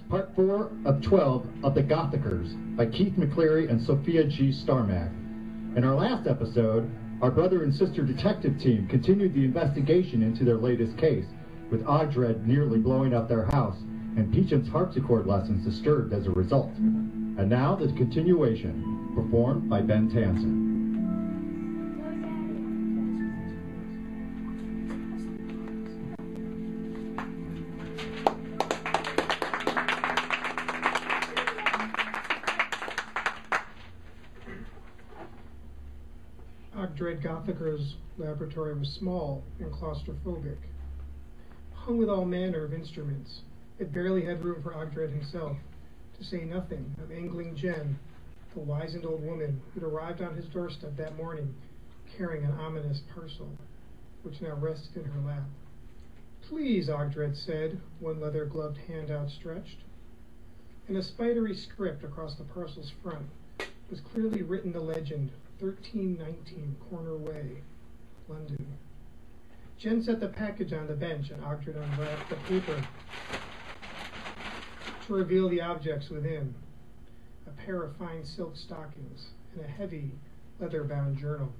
Part 4 of 12 of The Gothicers by Keith McCleary and Sophia G. Starmack. In our last episode, our brother and sister detective team continued the investigation into their latest case, with Ogdred nearly blowing up their house and Peacham's harpsichord lessons disturbed as a result. And now the continuation, performed by Ben Tansen. Ogdred Gothicer's laboratory was small and claustrophobic, hung with all manner of instruments. It barely had room for Ogdred himself, to say nothing of angling Jen, the wizened old woman who'd arrived on his doorstep that morning carrying an ominous parcel, which now rested in her lap. "Please," Ogdred said, one leather-gloved hand outstretched. In a spidery script across the parcel's front was clearly written the legend, 1319 Corner Way, London. Jen set the package on the bench and Ogdred unwrapped the paper to reveal the objects within: a pair of fine silk stockings and a heavy leather-bound journal.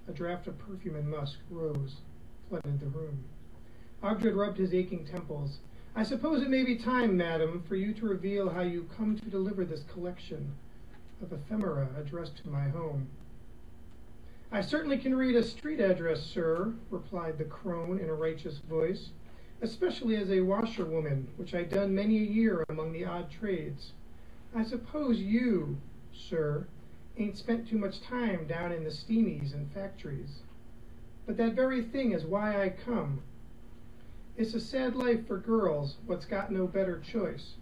A draft of perfume and musk rose, flooded the room. Ogdred rubbed his aching temples. "I suppose it may be time, madam, for you to reveal how you come to deliver this collection of ephemera addressed to my home." "I certainly can read a street address, sir," replied the crone in a righteous voice, "especially as a washerwoman, which I done many a year among the odd trades. I suppose you, sir, ain't spent too much time down in the steamies and factories. But that very thing is why I come. It's a sad life for girls what's got no better choice.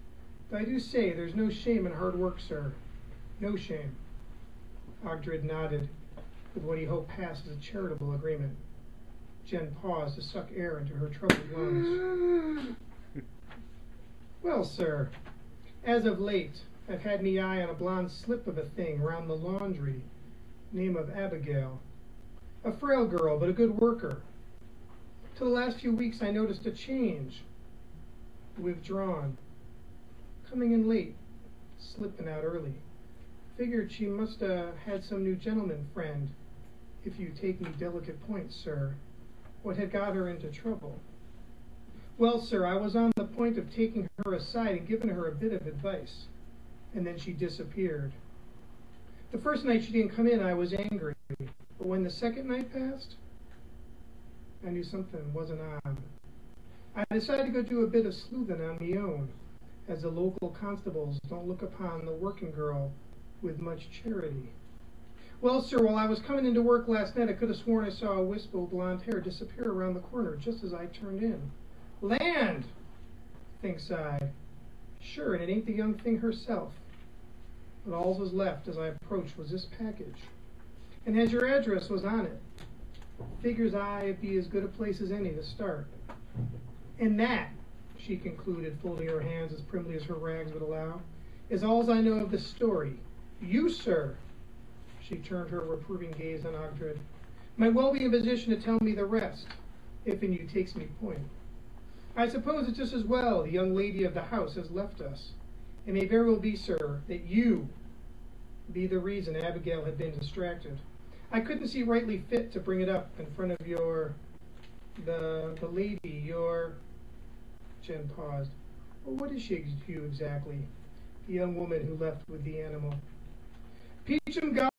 But I do say there's no shame in hard work, sir. No shame." Ogdred nodded with what he hoped passed as a charitable agreement. Jen paused to suck air into her troubled lungs. "Well, sir, as of late, I've had me eye on a blonde slip of a thing round the laundry, name of Abigail. A frail girl, but a good worker. Till the last few weeks I noticed a change. Withdrawn. Coming in late, slipping out early. Figured she must have had some new gentleman friend, if you take me delicate points, sir, what had got her into trouble. Well, sir, I was on the point of taking her aside and giving her a bit of advice, and then she disappeared. The first night she didn't come in, I was angry, but when the second night passed, I knew something wasn't on. I decided to go do a bit of sleuthing on me own, as the local constables don't look upon the working girl with much charity. Well, sir, while I was coming into work last night, I could have sworn I saw a wisp of blonde hair disappear around the corner just as I turned in. Land, thinks I. Sure, and it ain't the young thing herself. But all was left as I approached was this package. And as your address was on it, figures I'd be as good a place as any to start. And that," she concluded, folding her hands as primly as her rags would allow, "is all I know of the story. You, sir," she turned her reproving gaze on Ogdred, "might well be in position to tell me the rest, if in you takes me point. I suppose it's just as well the young lady of the house has left us. It may very well be, sir, that you be the reason Abigail had been distracted. I couldn't see rightly fit to bring it up in front of the lady, your..." Jen paused. "Well, what is she to you exactly?" The young woman who left with the animal. "Peachum got